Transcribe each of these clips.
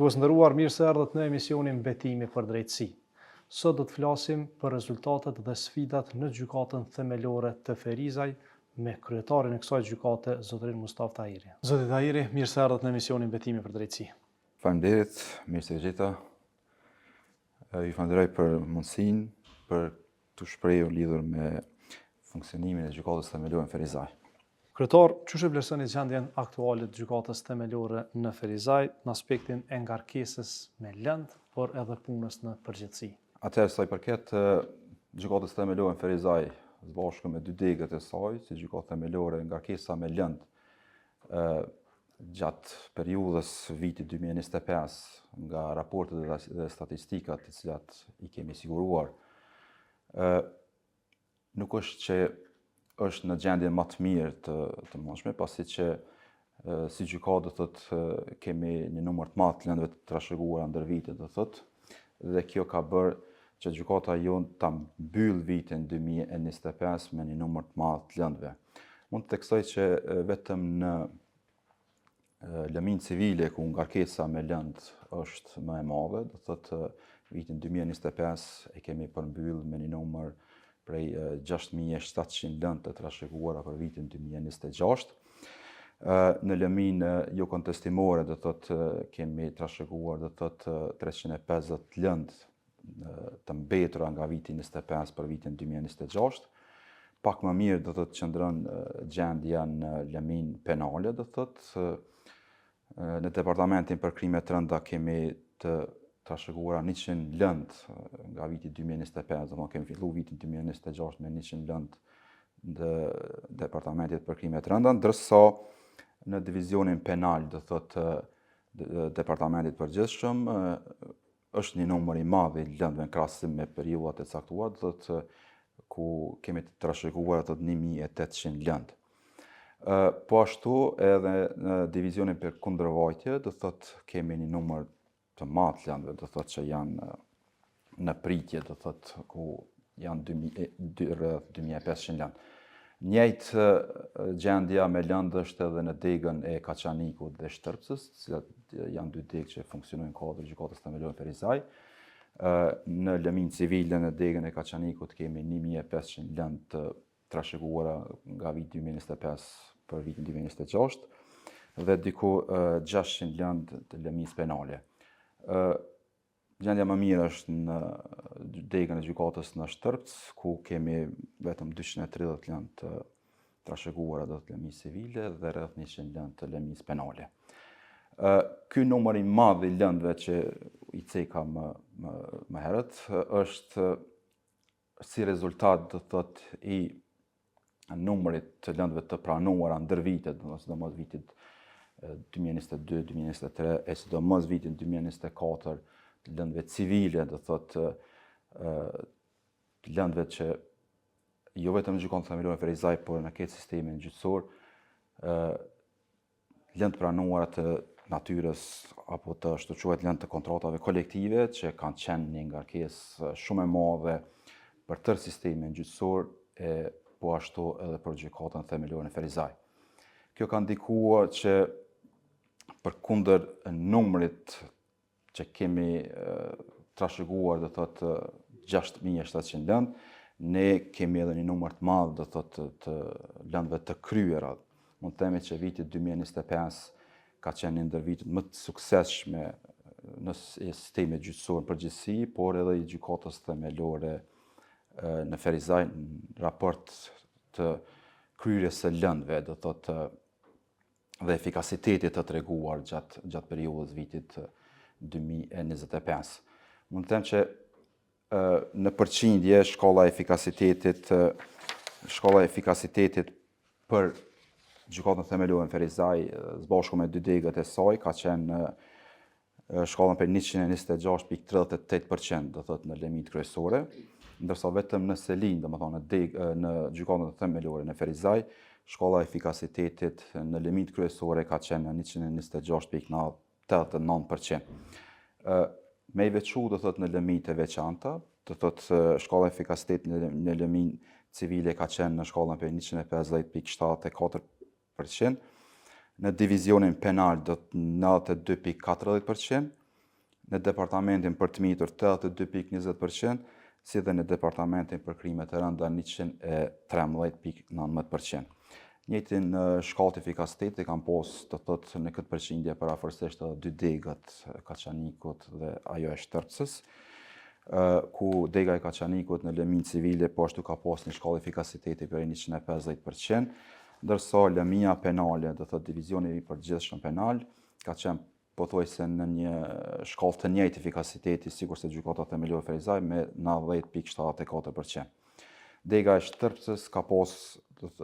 Shikues nderuar, mirë se erdhët në emisionin Betimi për drejtësi. Sot do të flasim për rezultatet dhe sfidat në gjykatën themelore të Ferizaj me kryetarin e kësaj gjykate, zotërin Mustaf Tahiri. Zoti Tahiri, mirë se erdhët në emisionin Betimi për drejtësi. Faleminderit, mirë se gjitha. Ju falenderoj për mundësinë për të shprehur lidhur me funksionimin e gjykatës themelore në Ferizaj. Kryetar, çu e vlerësoni gjendjen aktuale të gjykatës themelore në Ferizaj në aspektin e ngarkesës me lëndë, por edhe punës në përgjithësi? Atëherë, sa i përket gjykatës themelore në Ferizaj, së bashku me dy degët e saj, si gjykatë themelore, ngarkesa me lëndë gjatë periudhës vitit 2025 nga raportet dhe statistikat të cilat i kemi siguruar, nuk është që është në gjendje më të mirë të mundshme, pasi që si gjykatë do thotë kemi një numër të madh të lëndëve të trashëguara ndër vite, do thotë, dhe kjo ka bërë që gjykata jonë ta mbyll vitin 2025 me një numër të madh të lëndëve. Mund të theksoj që vetëm në lëmin civile ku ngarkesa me lëndë është më e madhe, do thotë vitin 2025 e kemi përmbyll me një numër prej 6.700 lëndë të trashëguara për vitin 2026. Në lëmin jo kontestimore, do thotë kemi trashëguar, do thotë 350 lëndë të mbetura nga viti 25 për vitin 2026. Pak më mirë do thotë qëndron gjendja në lëmin penale, do thotë në departamentin për krime të rënda kemi të trashëguara 100 lëndë nga viti 2025, do kemi filluar vitin 2026 me 100 lëndë në departamentit për krime të rënda, ndërsa në divizionin penal, do thotë departamentit përgjithshëm, është një numër i madh i lëndëve në krahasim me periudhat e caktuara, do thotë ku kemi të trashëguar ato 1800 lëndë. Po ashtu edhe në divizionin për kundërvajtje, do thotë kemi një numër të madh lëndëve, do thotë që janë në pritje, do thotë ku janë rreth 2500 lëndë. Njëjtë gjendja me lëndë është edhe në degën e Kaçanikut dhe Shtërpsës, cilat janë dy degë që funksionojnë kuadër gjykatës themelore Ferizaj. Në lëmin civile në degën e Kaçanikut kemi 1500 lëndë të trashëguara nga viti 2025 për vitin 2026 dhe diku 600 lëndë të lëmisë penale. Gjendja më mirë është në degën e gjykatës në Shtërps, ku kemi vetëm 230 lëndë të trashëguara do të lëmisë civile dhe rreth 100 lëndë të lëmisë penale. Ky numër i madh i lëndëve që i ceka më herët është si rezultat, do thotë, i numrit të lëndëve të pranuara ndër vitet, sidomos vitit 2022, 2023 e sidomos vitin 2024, të lëndëve civile, do thotë të lëndëve që jo vetëm në gjykatën themelore Ferizaj, por në këtë sistemin gjyqësor, lëndë pranuara të natyrës apo të ashtu quhet lëndë të kontratave kolektive, që kanë qenë një ngarkesë shumë e madhe për tërë sistemin gjyqësor e po ashtu edhe për gjykatën themelore në Ferizaj. Kjo ka ndikuar që përkundër numrit që kemi trashëguar, do thotë 6700 lëndë, ne kemi edhe një numër të madh, do thotë të lëndëve të kryera. Mund të themi që viti 2025 ka qenë një ndër vitet më të suksesshme në sistemin gjyqësor në përgjithësi, por edhe i gjykatës themelore në Ferizaj në raport të kryerjes së lëndëve, do thotë dhe efikasitetit të treguar gjatë periudhës vitit 2025. Mund të them që në përqindje shkolla e efikasitetit për gjykatën themelore në Ferizaj, së bashku me dy degët e saj, ka qenë shkallën për 126.38%, do thotë në limit kryesore, ndërsa vetëm në Selin, domethënë në gjykatën themelore në Ferizaj, shkolla e efikasitetit në limit kryesore ka qenë në 126.89%. Me i veçu, do thotë në limit e veçanta, do thotë shkolla e efikasitetit në limit civile ka qenë në shkallën për 150.74%, në divizionin penal do të 92.40%, në departamentin për të mitur 82.20%, si dhe në departamentin për krime të rënda 113.19%. Njëjtin shkallë të efikasiteti kam posë të thotë në këtë përqindje parafërsisht edhe 2 degat Kaçanikut dhe ajo e Shtërpsës, ku dega e Kaçanikut në lëmin civile po ashtu ka posë një shkallë efikasiteti për 150%, ndërsa lëmia penale, do thotë divizioni i përgjithshëm penal, ka qenë pothuajse në një shkallë të njëjtë efikasiteti sikurse gjykata themelore Ferizaj me 90.74%. Dega e Shtërpsës ka posë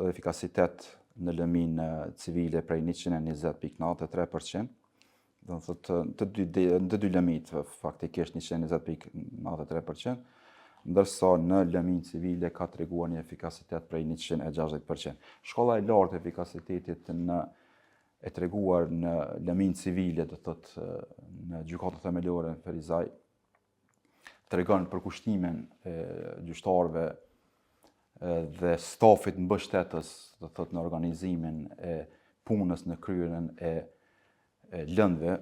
efikasitet në lëmin civile prej 120.93%, do të thotë të dy lëmit faktikisht 120.93%, ndërsa në lëmin civile ka treguar një efikasitet prej 160%. Shkolla e lartë e efikasitetit e treguar në lëmin civile, do thotë në gjykatën themelore në Ferizaj, tregon përkushtimin e gjyqtarëve dhe stafit mbështetës, do thotë në organizimin e punës në kryerjen e lëndëve.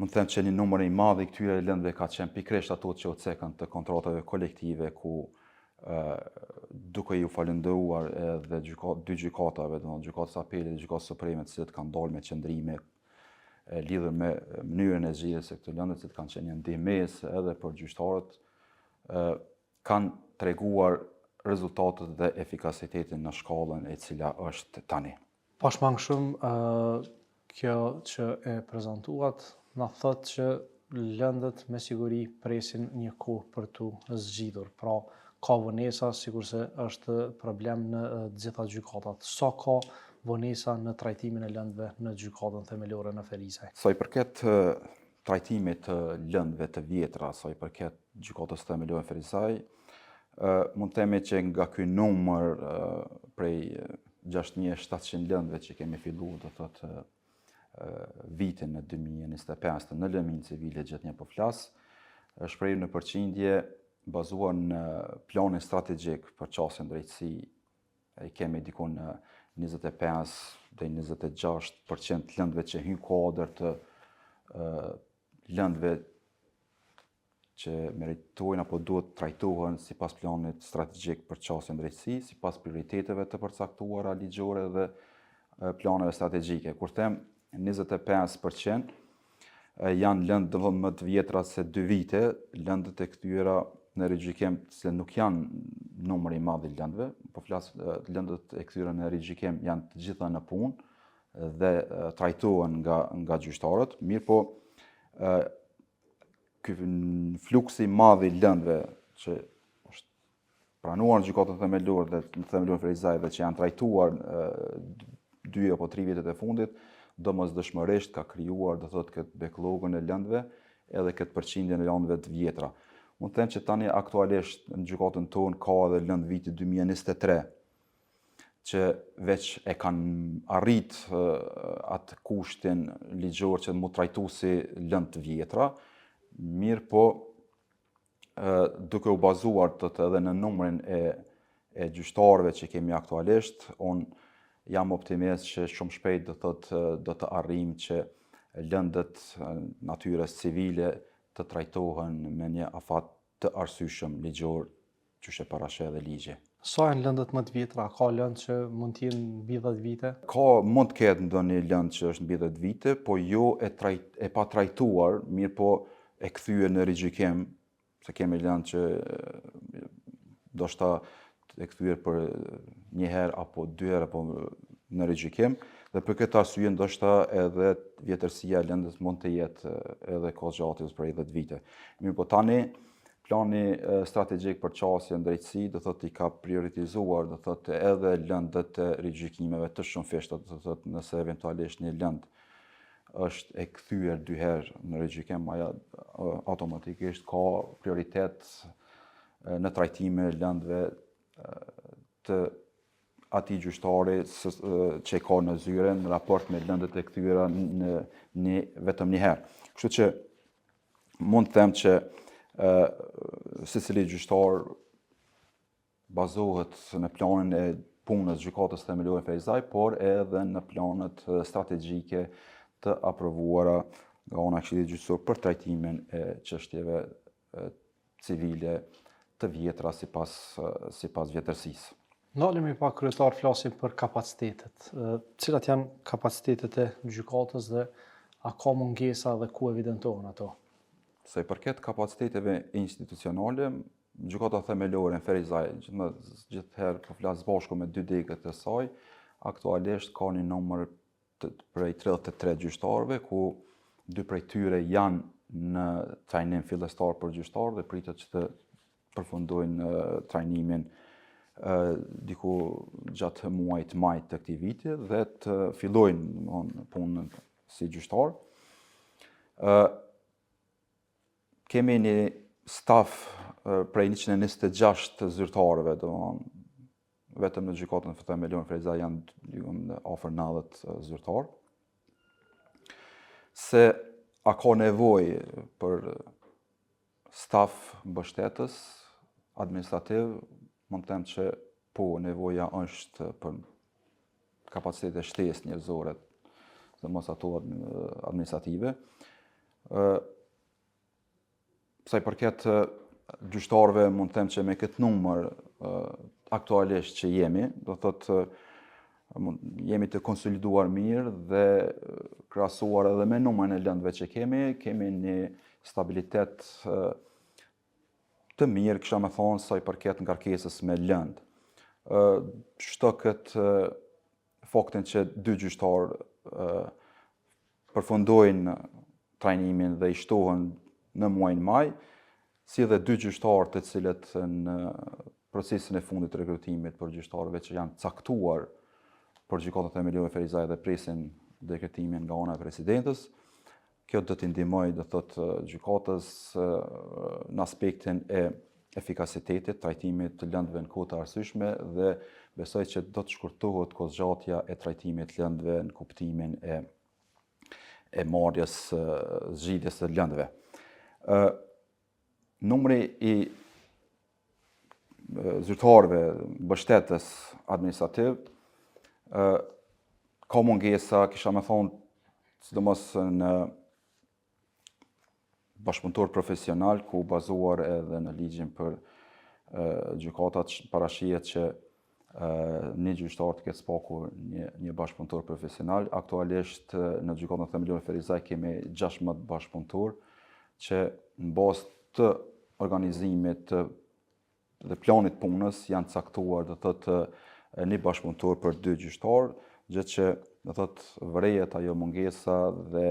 Mund të them që një numër i madh i këtyre lëndëve ka qenë pikërisht ato që u cekën të kontratave kolektive, ku duke ju falendëruar edhe dy gjykatave, domethënë gjykatës apelit dhe gjykatës supreme, të cilët kanë dalë me qëndrime lidhur me mënyrën e zgjidhjes së këtyre lëndëve, që kanë qenë një ndihmës edhe për gjyqtarët, kanë treguar rezultatet dhe efikasitetin në shkallën e cila është tani. Pashmangshëm, kjo që e prezantuat na thotë që lëndët me siguri presin një kohë për tu zgjidhur. Pra, ka vonesa, sikurse është problem në gjitha gjykatat. Sa ka vonesa në trajtimin e lëndëve në gjykatën themelore në Ferizaj? Sa i përket trajtimit të lëndëve të vjetra, sa i përket gjykatës themelore në Ferizaj, mund të themi që nga ky numër prej 6.700 lëndëve që kemi filluar, do thotë vitin në 2025 në lëmin civile gjithë një po flas, shprehur në përqindje bazuar në planin strategjik për çështjen drejtësi, kemi diku në 25 deri 26% lëndëve që hyn kuadër të lëndëve që meritojnë apo duhet trajtohen sipas planit strategjik për çështjen drejtësi, sipas prioriteteve të përcaktuara ligjore dhe planeve strategjike. Kur them 25% janë lëndë më të vjetra se 2 vite, lëndët e këtyra në rigjykim se nuk janë numër i madh i lëndëve, po flas lëndët e këtyra në rigjykim janë të gjitha në punë dhe trajtohen nga gjyqtarët, mirë po ky fluksi i madh i lëndëve që është pranuar në gjykatën themelore dhe në themelore Ferizaj dhe që janë trajtuar 2 apo 3 vitet e fundit, domosdoshmërisht ka krijuar, do thotë, këtë backlogën e lëndëve edhe këtë përqindjen e lëndëve të vjetra. Mund të them që tani aktualisht në gjykatën tonë ka edhe lëndë viti 2023 që veç e kanë arrit atë kushtin ligjor që mund trajtu si lëndë të vjetra, mirë po duke u bazuar edhe në numrin e gjyqtarëve që kemi aktualisht, unë jam optimist që shumë shpejt do të arrijmë që lëndët natyrës civile të trajtohen me një afat të arsyeshëm ligjor, që e parashë edhe ligji. Sa janë lëndët më të vjetra? Ka lëndë që mund të jenë mbi 10 vite? Mund të ketë ndonjë lëndë që është mbi 10 vite, po jo e pa trajtuar, mirë po e kthyer në rigjykim, se kemi lëndë që ndoshta e kthyer për 1 herë apo 2 herë apo në rigjykim, dhe për këtë arsye ndoshta edhe vjetërsia e lëndës mund të jetë edhe kohëzgjatës për 10 vite. Mirë po tani plani strategjik për çështjen drejtësi do thotë i ka prioritizuar, do thotë edhe lëndët e rigjykimeve të shumëfishta, do thotë nëse eventualisht një lëndë është e kthyer 2 herë në rigjykim, ajo automatikisht ka prioritet në trajtime lëndëve të atij gjyqtari që ka në zyre në raport me lëndët e kthyer vetëm një herë. Kështu që mund të them që secili gjyqtar bazohet në planin e punës gjykatës themelore Ferizaj, por edhe në planet strategjike të aprovuara nga ana e Këshillit Gjyqësor për trajtimin e çështjeve civile të vjetra sipas vjetërsisë. Ndalemi pak kryetar, flasim për kapacitetet. Cilat janë kapacitetet e gjykatës dhe a ka mungesa dhe ku evidentohen ato? Sa i përket kapaciteteve institucionale, gjykata themelore në Ferizaj, gjithherë po flas bashku me dy degët e saj, aktualisht ka një numër prej 33 gjyqtarëve, ku 2 prej tyre janë në trajnim fillestar për gjyqtarë dhe pritet që të përfundojnë trajnimin diku gjatë muajit maj të këtij viti dhe të fillojnë punën si gjyqtar. Kemi një staf prej 126 zyrtarëve, vetëm në gjykatën themelore Ferizaj janë afër 90 zyrtarë. Se a ka nevojë për staf mbështetës administrativ, mund të them që po, nevoja është për kapacitete shtesë njerëzore, dhe mos ato administrative. Sa i përket gjyqtarëve, mund të them që me këtë numër aktualisht që jemi, do thotë jemi të konsoliduar mirë dhe krahasuar edhe me numrin e lëndëve që kemi një stabilitet të mirë, kisha me thonë, sa i përket ngarkesës me lëndë. Çdo këtë faktin që 2 gjyqtarë përfundojnë trajnimin dhe i shtohen në muajin maj, si dhe 2 gjyqtarë të cilët në procesin e fundit të rekrutimit për gjyqtarëve që janë caktuar për gjykatën themelore Ferizaj dhe presin dekretimin nga ana e presidentës. Kjo do t'i ndihmojë, do thotë, gjykatës në aspektin e efikasitetit, trajtimit të lëndëve në kohë të arsyeshme dhe besoj që do të shkurtohet kohëzgjatja e trajtimit të lëndëve në kuptimin e marrjes zgjidhjes së lëndëve. Numri i zyrtarëve mbështetës administrativ ka mungesa, kisha me thonë, sidomos në bashkëpunëtor profesional, ku bazuar edhe në ligjin për gjykatat, parashihet që një gjyqtar të ketë spaku një bashkëpunëtor profesional. Aktualisht në gjykatën themelore Ferizaj kemi 16 bashkëpunëtor që në bazë të organizimit dhe planit punës janë caktuar, do thotë, një bashkëpunëtor për 2 gjyqtarë, gjë që do thotë vërehet ajo mungesa dhe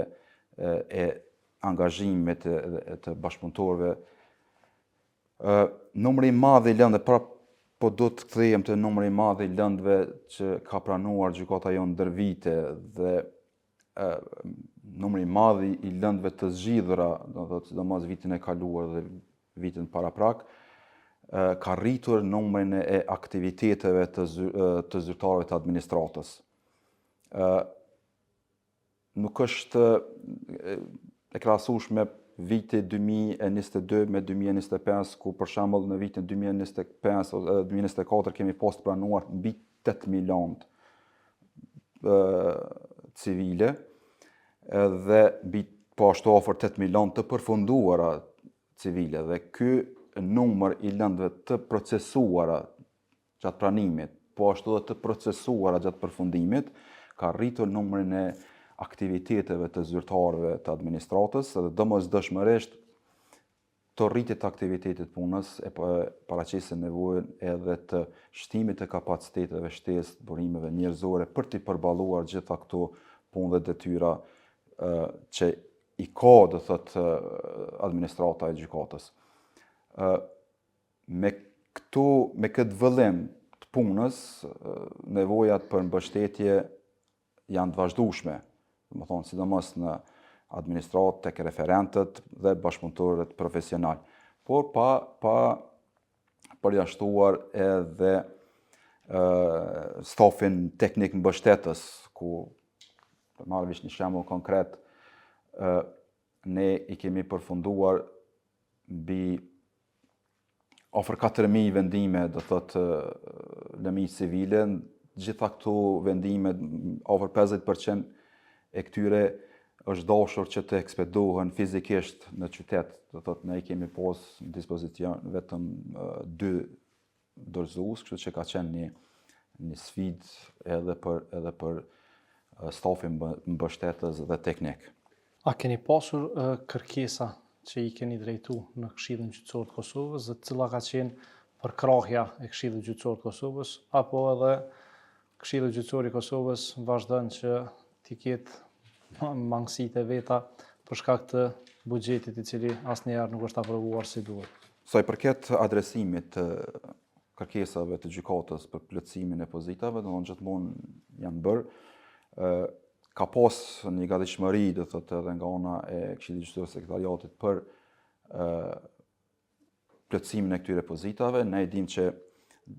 e angazhimit të bashkëpunëtorëve. Numri i madh i lëndëve, po do të kthehem te numri i madh i lëndëve që ka pranuar gjykata jonë ndër vite dhe numri i madh i lëndëve të zgjidhura, do thotë sidomos vitin e kaluar dhe vitin paraprak, ka rritur numrin e aktiviteteve të zyrtarëve të administratës. Nuk është e krahasueshme viti 2022 me 2025, ku për shembull në vitin 2025 ose 2024 kemi pas pranuar mbi 8 milion civile dhe po ashtu afër 8 milion të përfunduara civile, dhe ky numër i lëndëve të procesuara gjatë pranimit, po ashtu edhe të procesuara gjatë përfundimit, ka rritur numrin e aktiviteteve të zyrtarëve të administratës dhe domosdoshmërisht të rritjet të aktivitetit punës e paraqesin nevojën edhe të shtimit të kapaciteteve shtesë, burimeve njerëzore për t'i përballuar gjitha këto punë dhe detyra që i ka, do thotë, administrata e gjykatës. Me këtë vëllim të punës, nevojat për mbështetje janë të vazhdueshme, do të thonë sidomos në administratë, tek referentët dhe bashkëpunëtorët profesional, por pa përjashtuar edhe stafin teknik mbështetës, ku për marrë një shembull konkret, ne i kemi përfunduar mbi afër 4.000 vendime, do thotë, lëmi civile. Gjitha këto vendime, afër 50% e këtyre është dashur që të ekspedohen fizikisht në qytet, do thotë ne kemi pas në dispozicion vetëm 2 dorëzues, kështu që ka qenë një sfidë edhe për stafin mbështetës dhe teknik. A keni pasur kërkesa që i keni drejtu në Këshillin Gjyqësor të Kosovës dhe cila ka qenë përkrahja e Këshillit Gjyqësor të Kosovës, apo edhe Këshilli Gjyqësor i Kosovës vazhdon që t'i ketë mangësitë e veta për shkak të buxhetit i cili asnjëherë nuk është aprovuar si duhet? Sa i përket adresimit të kërkesave të gjykatës për plotësimin e pozitave, domthonë gjithmonë janë bërë. Ka pas një gatishmëri, do thotë edhe nga ana e Këshillit Gjyqësor të Sekretariatit për plotësimin e këtyre pozitave. Ne e dimë që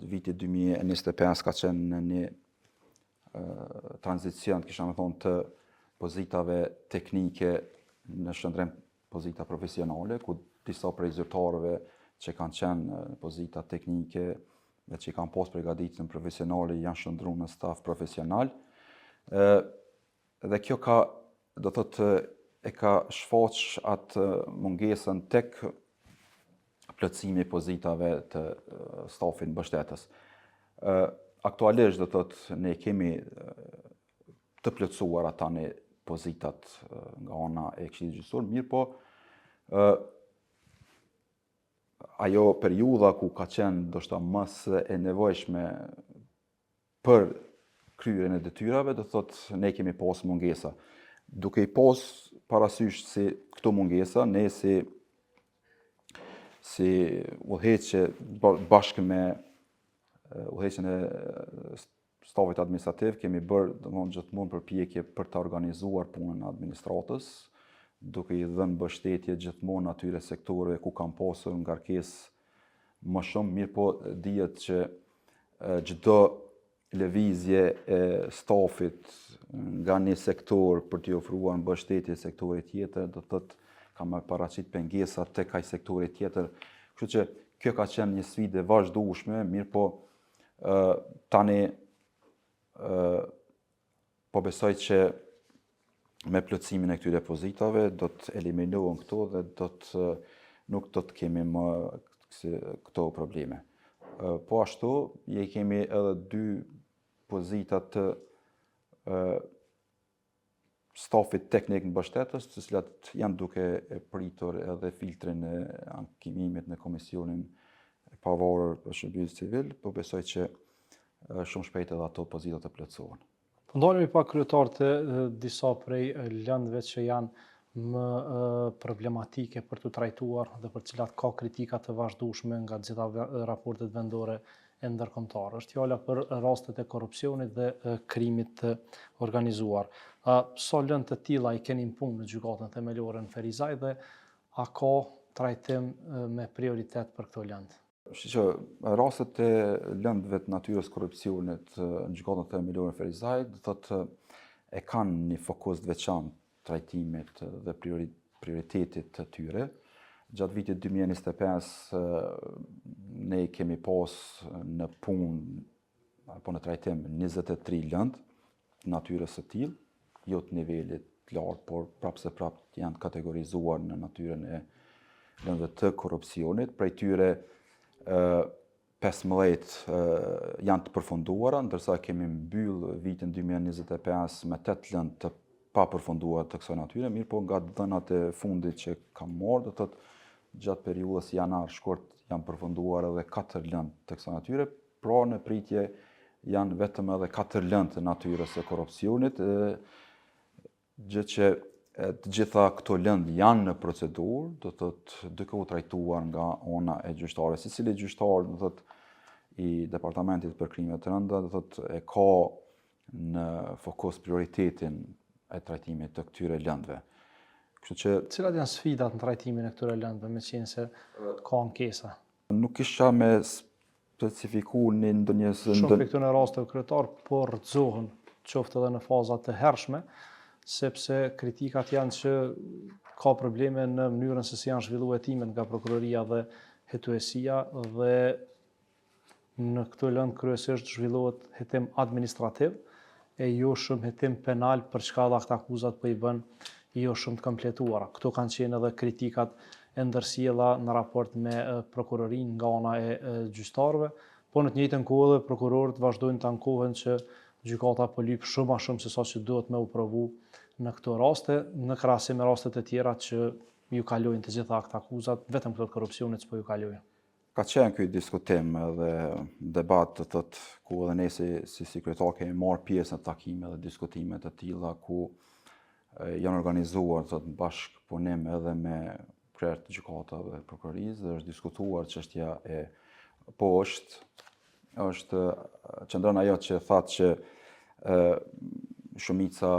viti 2025 ka qenë në një tranzicion, kisha më thonë, të pozitave teknike në shëndrim pozita profesionale, ku disa prej zyrtarëve që kanë qenë pozita teknike dhe që kanë pas përgatitjen profesionale janë shndruar në staf profesional. Dhe kjo ka, do thotë, e ka shfaq atë mungesën tek plotësimi i pozitave të stafit mbështetës. Aktualisht, do thotë, ne kemi të plotësuar tani pozitat nga ana e Këshillit Gjyqësor, mirë po ajo periudha ku ka qenë ndoshta më e nevojshme për kryerjen e detyrave, do thotë ne kemi pas mungesa. Duke i pas parasysh se këto mungesa, ne si udhëheqje bashkë me udhëheqjen e stafit administrativ kemi bërë domthonë gjithmonë përpjekje për të organizuar punën e administratës, duke i dhënë mbështetje gjithmonë atyre sektoreve ku kanë pasur ngarkesë më shumë, mirë po dihet që çdo lëvizje e stafit nga një sektor për t'i ofruar mbështetje sektorit tjetër, do thotë ka marrë paraqit pengesa tek ai sektori tjetër. Kështu që kjo ka qenë një sfidë e vazhdueshme, mirë po tani po besoj që me plotësimin e këtyre pozitave do të eliminohen këto dhe nuk do të kemi më këto probleme. Po ashtu, je kemi edhe 2 pozita të stafit teknik mbështetës, të cilat janë duke e pritur edhe filtrin e ankimimit në Komisionin e Pavarur për Shërbim Civil, po besoj që shumë shpejt edhe ato pozita të plotësohen. Po ndalemi pak kryetar të disa prej lëndëve që janë më problematike për të trajtuar dhe për cilat ka kritika të vazhdueshme nga të gjitha raportet vendore e ndërkombëtare. Është fjala për rastet e korrupsionit dhe krimit të organizuar. Sa lëndë të tilla i keni në punë në gjykatën themelore në Ferizaj dhe a ka trajtim me prioritet për këto lëndë? Që rastet e lëndëve të natyrës korrupsionit në gjykatën themelore në Ferizaj, do thotë e kanë një fokus të veçantë trajtimit dhe prioritetit të tyre. Gjatë vitit 2025 ne kemi pas në punë apo në trajtim 23 lëndë të natyrës së tillë, jo të nivelit të lartë, por prapse janë kategorizuar në natyrën e lëndëve të korrupsionit. Prej tyre 15 janë të përfunduara, ndërsa kemi mbyll vitin 2025 me 8 lëndë të pa përfunduar të kësaj natyre, mirë po nga dhënat e fundit që kam marrë, do thotë gjatë periudhës janar-shkurt janë përfunduar edhe 4 lëndë të kësaj natyre, pra në pritje janë vetëm edhe 4 lëndë të natyrës së korrupsionit, gjë që të gjitha këto lëndë janë në procedurë, do thotë duke u trajtuar nga ana e gjyqtarëve. Secili gjyqtar, do thotë i Departamentit për krime të rënda, do thotë e ka në fokus prioritetin e trajtimit të këtyre lëndëve. Kështu që cilat janë sfidat në trajtimin e këtyre lëndëve, meqenëse se ka ankesa? Nuk kisha me specifiku në ndonjë Shumë për këtyre raste kryetar po rrëzohen qoftë edhe në fazat të hershme, sepse kritikat janë që ka probleme në mënyrën se si janë zhvilluar hetimet nga prokuroria dhe hetuesia dhe në këto lëndë kryesisht zhvillohet hetim administrativ e jo shumë hetim penal për çka dhe akta akuzat po i bën jo shumë të kompletuara. Këto kanë qenë edhe kritikat e ndërsjella në raport me prokurorinë nga ana e gjyqtarëve, po në të njëjtën kohë edhe prokurorët vazhdojnë të ankohen që gjykata po lyp shumë a shumë se sa që duhet me u provu në këto raste, në krahasim me rastet e tjera që ju kalojnë të gjitha akt akuzat, vetëm këto të korrupsionit s'po ju kalojnë. Ka qenë ky diskutim dhe debat të thotë ku edhe ne si sekretar kemi marrë pjesë në takime dhe diskutime të tilla ku janë organizuar thotë bashkëpunim edhe me krerët të gjykatave dhe prokurorisë dhe është diskutuar çështja e po është qëndron ajo që thatë që shumica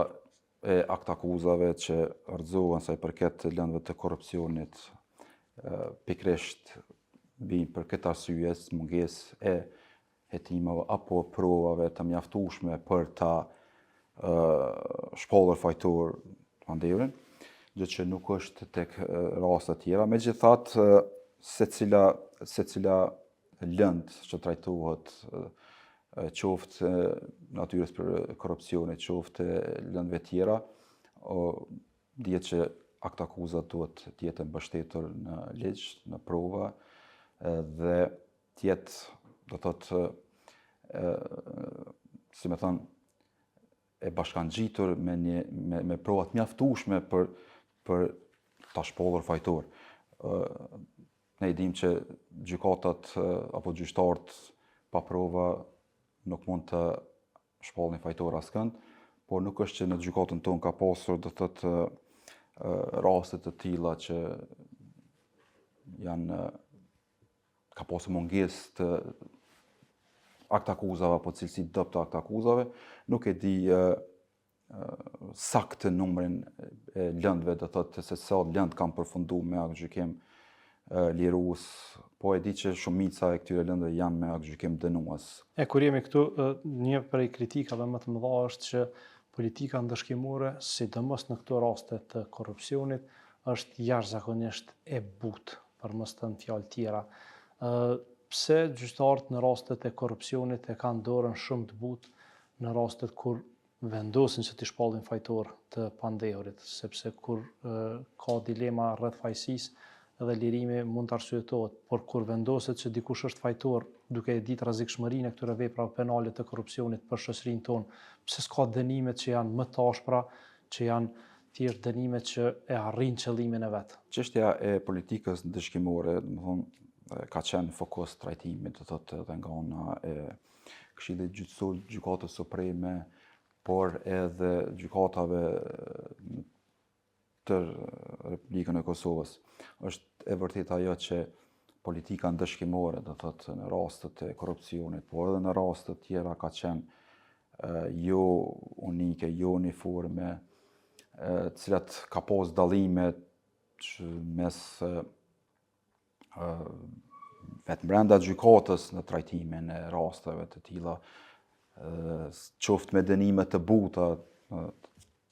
e akt akuzave që rrëzohen sa i përket lëndëve të korrupsionit pikërisht vijnë për këtë arsye mungesë e hetimeve apo provave të mjaftueshme për ta shpallur fajtor pandeurin, gjë që nuk është tek raste të tjera. Megjithatë, secila lëndë që trajtohet qoftë natyrës për korrupsionit, qoftë lëndëve tjera, dihet që akt akuzat duhet të jetë mbështetur në ligj, në prova dhe të jetë, do thotë, si më thon, e bashkangjitur me prova të mjaftueshme për ta shpallur fajtor. Ne i dimë që gjykatat apo gjyqtarët pa prova nuk mund të shpallin fajtor askënd, por nuk është që në gjykatën tonë ka pasur, do thotë, raste të tilla që ka pasur mungesë të akt akuzave apo cilësi dobët të akt akuzave, nuk e di saktë numrin e lëndëve, do thotë se sa lëndë kanë përfunduar me akt gjykim lirues, po e di që shumica e këtyre lëndëve janë me akt gjykim dënues. Kur jemi këtu, një prej kritikave më të mëdha është që politika ndëshkimore, sidomos në këto raste të korrupsionit, është jashtëzakonisht e butë, për mos të thënë fjalë tjera. Pse gjyqtarët në rastet e korrupsionit e kanë dorën shumë të butë në rastet kur vendosin që t'i shpallin fajtor të pandehurit, sepse kur ka dilema rreth fajësisë edhe lirimi mund të arsyetohet, por kur vendoset që dikush është fajtor, duke e ditë rrezikshmërinë e këtyre veprave penale të korrupsionit për shoqërinë tonë, pse s'ka dënimet që janë më të ashpra, që janë thjesht dënimet që e arrin qëllimin e vet. Çështja e politikës ndëshkimore, domethënë, ka qenë fokus trajtimit, do thotë, edhe nga ana e Këshillit Gjyqësor, Gjykatës Supreme, por edhe gjykatave të Republikën e Kosovës. Është e vërtetë ajo që politika ndëshkimore, do thotë, në rastet e korrupsionit, por edhe në raste të tjera ka qenë jo unike, jo uniforme, cilat ka pas dallime mes vetë brenda gjykatës në trajtimin e rasteve të tilla, qoftë me dënime të buta,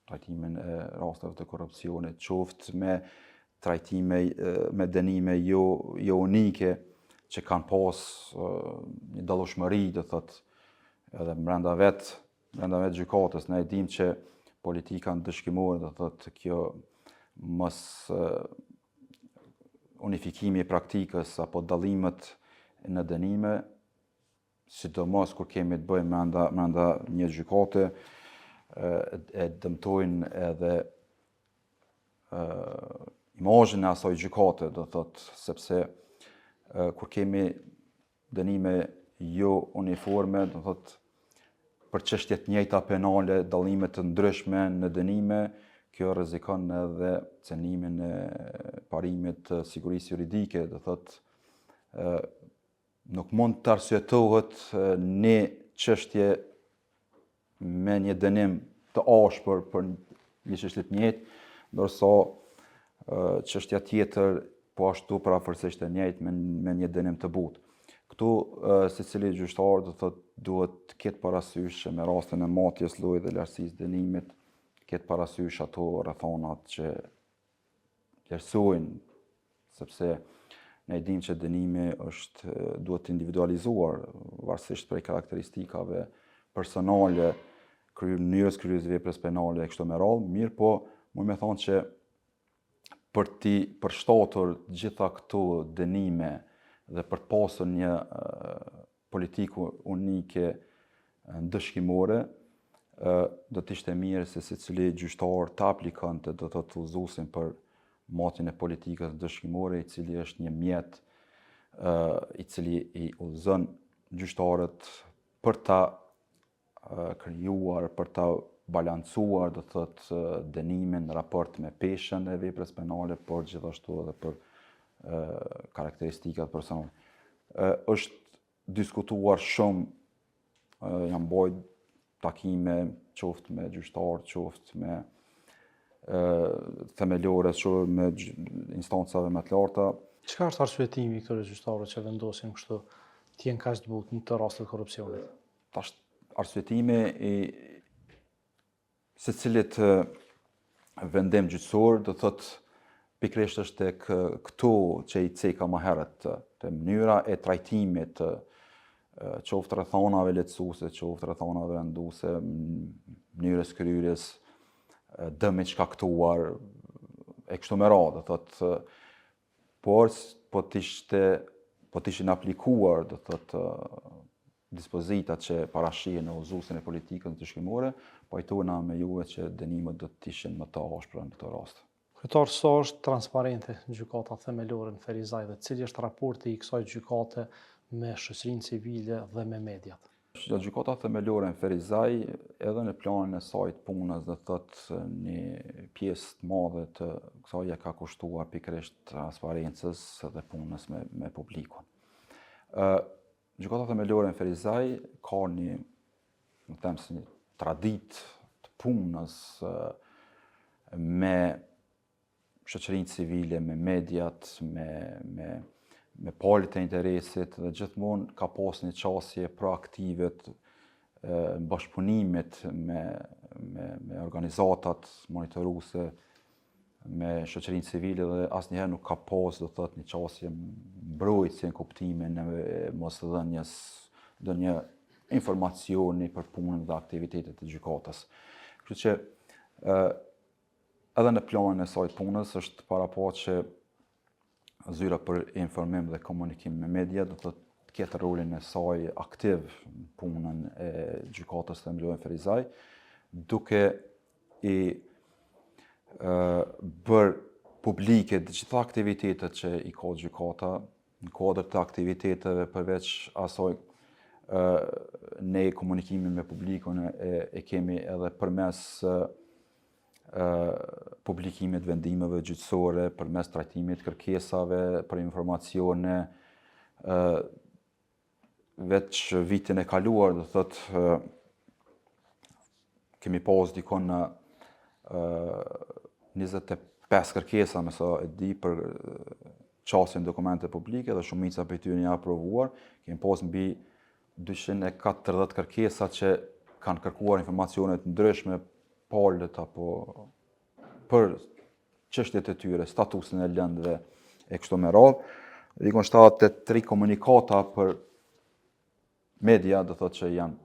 trajtimin e rasteve të korrupsionit, qoftë me trajtime me dënime jo unike që kanë pas një dallueshmëri, do thotë, edhe brenda vetë gjykatës. Ne e dimë që politika ndëshkimore, do thotë, kjo mos unifikimi i praktikës apo dallimet në dënime, sidomos kur kemi të bëjmë brenda një gjykate, e dëmtojnë edhe imazhin e asaj gjykate, do thotë, sepse kur kemi dënime jo uniforme, do thotë, për çështje të njëjta penale, dallime të ndryshme në dënime, kjo rrezikon edhe cenimin e parimit të sigurisë juridike, do thotë, nuk mund të arsyetohet një çështje me një dënim të ashpër për një çështje të njëjtë, ndërsa çështja tjetër po ashtu parafërsisht e njëjtë me një dënim të butë. Këtu secili gjyqtar, do thotë, duhet të ketë parasysh që me rastin e matjes, llojit dhe lartësisë dënimit, ketë parasysh ato rrethonat që vlerësojnë, sepse ne dimë që dënimi duhet të individualizuar varësisht prej karakteristikave personale, mënyrës kryerjes veprës penale e kështu me radhë, mirë po Më me thonë që për ti përshtatur gjitha këto dënime dhe për të pasur një politikë unike ndëshkimore, do të ishte mirë se secili gjyqtar të aplikante do të udhëzosin për matjen e politikës ndëshkimore, i cili është një mjet i cili i udhëzon gjyqtarët për ta krijuar, për ta balancuar, do të thotë dënimin në raport me peshën e veprës penale, por gjithashtu edhe për karakteristikat personale. Është diskutuar shumë, janë bërë takime, qoftë me gjyqtarë, qoftë me themelore, qoftë me instancave më të larta. Çka është arsyetimi i këtyre gjyqtarëve që vendosin kështu të jenë kaq të butë në të rastet korrupsionit? Tash arsyetimi i secilit vendim gjyqësor do thotë pikërisht është tek këtu që i ceka më herët, te mënyra e trajtimit, qoftë rrethonave lehtësuese, qoftë rrethonave venduese, mënyrës kryerjes, dëmit shkaktuar e kështu me radhë, do thotë, por po t'ishin aplikuar, do thotë, dispozitat që parashihen në udhëzuesin e politikës ndëshkimore, pajtohena me juve që dënimet do të ishin më të ashpra në këtë rast. Kryetar, sa është transparente gjykata themelore në Ferizaj dhe cili është raporti i kësaj gjykate me shoqërinë civile dhe me mediat? Gjykata themelore në Ferizaj, edhe në planin e saj të punës, do thotë një pjesë të madhe të kësaj ka kushtuar pikërisht transparencës dhe punës me publikun. Gjykata themelore në Ferizaj ka një traditë të punës me shoqërinë civile, me mediat, me palët e interesit dhe gjithmonë ka pas një qasje proaktive në bashkëpunimit me organizatat monitoruese, me shoqërinë civile dhe asnjëherë nuk ka pas, do thotë, një qasje mbrojtësie në kuptimin e mosdhënies ndonjë informacioni për punën dhe aktivitetet e gjykatës. Kështu që edhe në planin e saj të punës është paraparë që zyra për informim dhe komunikim me media do të ketë rolin e saj aktiv në punën e gjykatës themelore në Ferizaj, duke i bërë publike të gjitha aktivitetet që i ka gjykata, në kuadër të aktiviteteve përveç asaj ne komunikimin me publikun e kemi edhe përmes publikimit vendimeve gjyqësore, përmes trajtimit kërkesave për informacione, veç vitin e kaluar, do thotë, kemi pas dikon në 25 kërkesa, me sa e di, për qasjen dokumente publike dhe shumica për tyre janë aprovuar, kemi pas mbi 240 kërkesa që kanë kërkuar informacionet ndryshme, palët apo për çështjet e tyre, statusin e lëndëve e kështu me radhë. Dikon 73 komunikata për media, do thotë që janë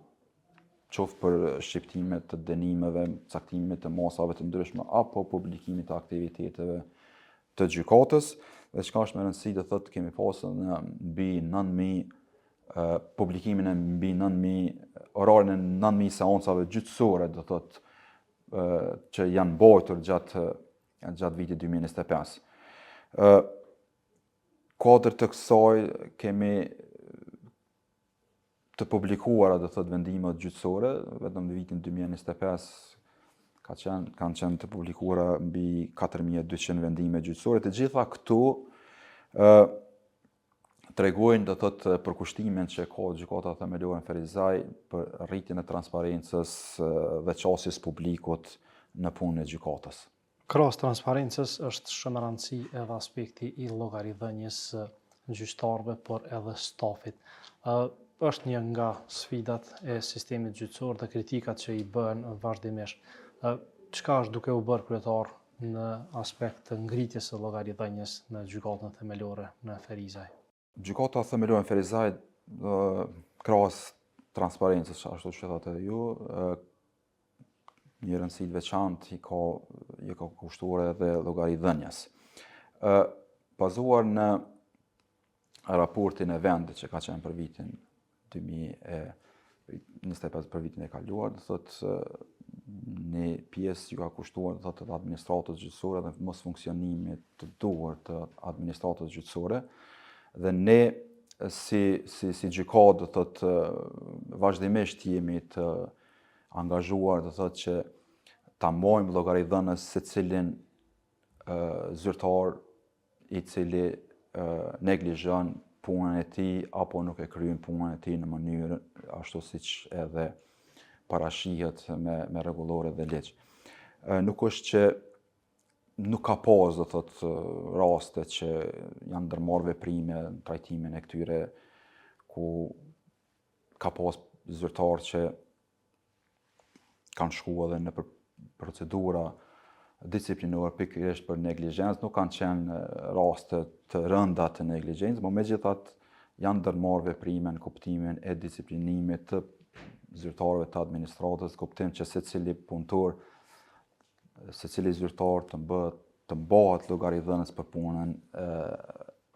qoftë për shqiptimet të dënimeve, caktimet të masave të ndryshme apo publikimit të aktiviteteve të gjykatës. Dhe çka është më rëndësi, do thotë kemi pasur në mbi 9000 publikimin e mbi 9000 orarin e 9000 seancave gjyqësore, do thotë, që janë mbajtur gjatë vitit 2025. Kuadër të kësaj kemi të publikuara, do thotë, vendimet gjyqësore, vetëm në vitin 2025 kanë qenë të publikuara mbi 4200 vendime gjyqësore. Të gjitha këtu tregojnë, do thotë, për kushtimin që ka gjykata themelore në Ferizaj për rritjen e transparencës dhe qasjes publikut në punën e gjykatës. Krahas transparencës është shumë rëndësi edhe aspekti i llogaridhënies gjyqtarëve, por edhe stafit. Është një nga sfidat e sistemit gjyqësor dhe kritikat që i bëhen vazhdimisht. Çka është duke u bërë kryetar në aspekt të ngritjes së llogaridhënies në gjykatën themelore në Ferizaj? Gjykata themelore në Ferizaj, krahas transparencës, ashtu që thotë edhe ju, një rëndësi të veçantë i ka kushtuar edhe llogaridhënies. Bazuar në raportin e vendit që ka qenë për vitin 2025 për vitin e kaluar, do thotë një pjesë që ka kushtuar do thotë administratës gjyqësore dhe mos funksionimit të duhur të administratës gjyqësore, dhe ne si gjykatë do thotë vazhdimisht jemi të angazhuar do thotë që ta mbajmë llogaridhënës secilin zyrtar i cili neglizhon punën e tij apo nuk e kryen punën e tij në mënyrë ashtu siç edhe parashihet me rregullore dhe ligj. Nuk është që nuk ka pas do thotë raste që janë ndërmarrë veprime në trajtimin e këtyre ku ka pas zyrtar që kanë shkuar edhe në procedura disciplinore pikërisht për neglizhencë, nuk kanë qenë raste të rënda të neglizhencë, por megjithatë janë ndërmarrë veprime në kuptimin e disiplinimit të zyrtarëve të administratës, kuptim që secili punëtor, secili zyrtar të mbahet llogaridhënës për punën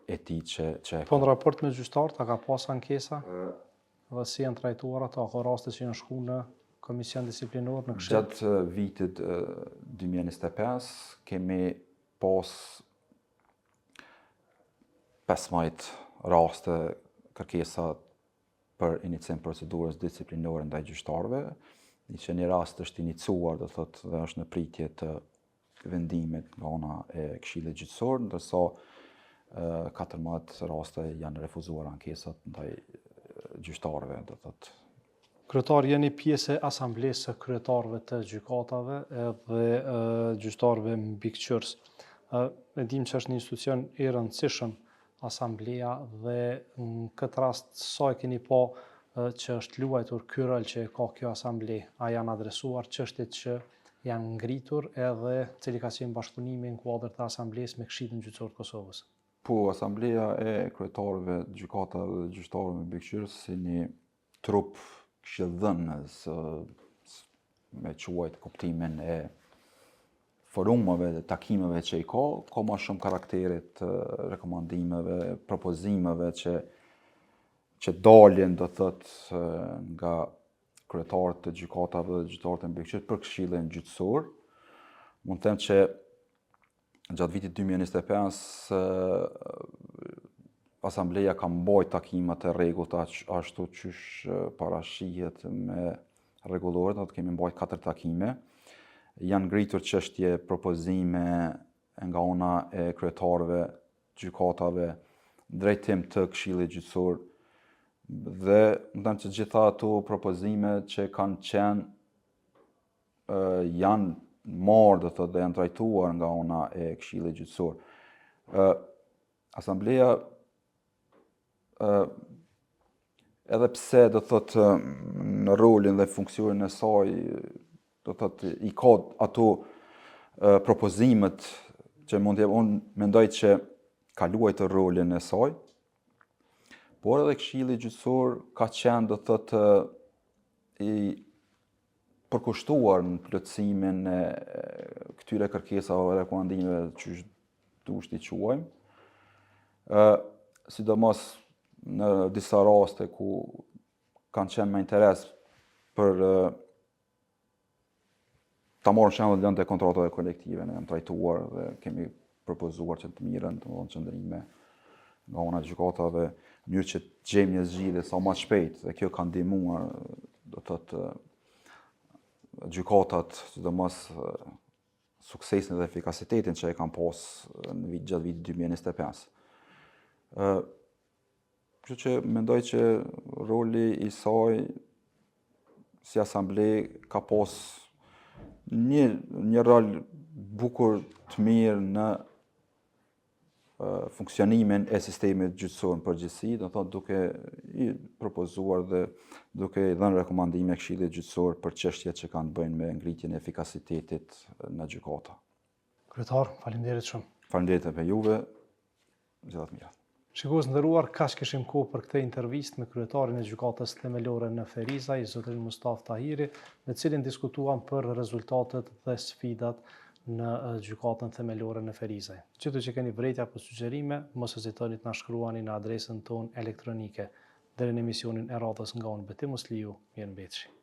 e tij që Po në raport me gjyqtarët, a ka pas ankesa? Dhe si janë trajtuar ato, ka raste që janë shku në komision disiplinor në këshill? Gjatë vitit 2025 kemi pas 15 raste kërkesa për inicim procedurës disiplinore ndaj gjyqtarëve, që një rast është inicuar, do thotë, dhe është në pritje të vendimit nga ana e Këshillit Gjyqësor, ndërsa 14 raste janë refuzuar ankesat ndaj gjyqtarëve, do thotë. Kryetar, jeni pjesë e asamblesë së kryetarëve të gjykatave edhe gjyqtarëve mbikëqyrës. E dim që është një institucion i rëndësishëm asambleja dhe në këtë rast sa e keni pa që është luajtur ky rol që ka kjo asamble, a janë adresuar çështjet që janë ngritur edhe cili ka qenë bashkëpunimi në kuadër të asamblesë me Këshillin Gjyqësor të Kosovës? Po, asambleja e kryetarëve të gjykatave dhe gjyqtarëve mbikëqyrës si një trup këshilldhënës, me quajt kuptimin e forumave dhe takimeve që i ka ma shumë karakterit rekomandimeve, propozimeve që daljen do thotë nga kryetarët të gjykatave dhe gjyqtarët e mbikëqyrës për Këshillin Gjyqësor. Mund të them që gjatë vitit 2025 asambleja ka mbajtur takimet e rregullta ashtu siç parashihet me rregullore, do të kemi mbajtur 4 takime. Janë ngritur çështje propozime nga ana e kryetarëve gjykatave drejtim të Këshillit Gjyqësor dhe më them që gjitha ato propozime që kanë qenë janë marrë, do thotë, dhe janë trajtuar nga ana e Këshillit Gjyqësor. Asambleja edhe pse do thotë në rolin dhe funksionin e saj do thotë i ka ato propozimet që mund të unë mendoj që ka luajtur rolin e saj, por edhe Këshilli Gjyqësor ka qenë do thotë i përkushtuar në plotësimin e këtyre kërkesave dhe rekomandimeve që duhet t'i quajmë, sidomos në disa raste ku kanë qenë me interes për ta marrë shembull lëndë e kontratave kolektive, ne jam trajtuar dhe kemi propozuar që të mirën, domethënë qëndrime nga ana e gjykatave, në mënyrë që të gjejmë një zgjidhje sa më shpejt, dhe kjo ka ndihmuar do thotë gjykatat, sidomos suksesin dhe efikasitetin që e kanë pas gjatë vitit 2025. Kështu që mendoj që roli i saj si asamble ka pas një rol bukur të mirë në funksionimin e sistemit gjyqësor në përgjithësi, do thotë duke i propozuar dhe duke i dhënë rekomandime Këshillit Gjyqësor për çështjet që kanë të bëjnë me ngritjen e efikasitetit në gjykata. Kryetar, faleminderit shumë. Faleminderit edhe juve, gjithë të mira. Shikues nderuar, kaq kishim kohë për këtë intervistë me kryetarin e gjykatës themelore në Ferizaj, zotrin Mustaf Tahiri, me cilin diskutuam për rezultatet dhe sfidat në gjykatën themelore në Ferizaj. Gjithë që keni vërejtje apo sugjerime, mos hezitoni të na shkruani në adresën tonë elektronike. Deri në emisionin e radhës nga unë Beti Musliu, mirëmbëjtje.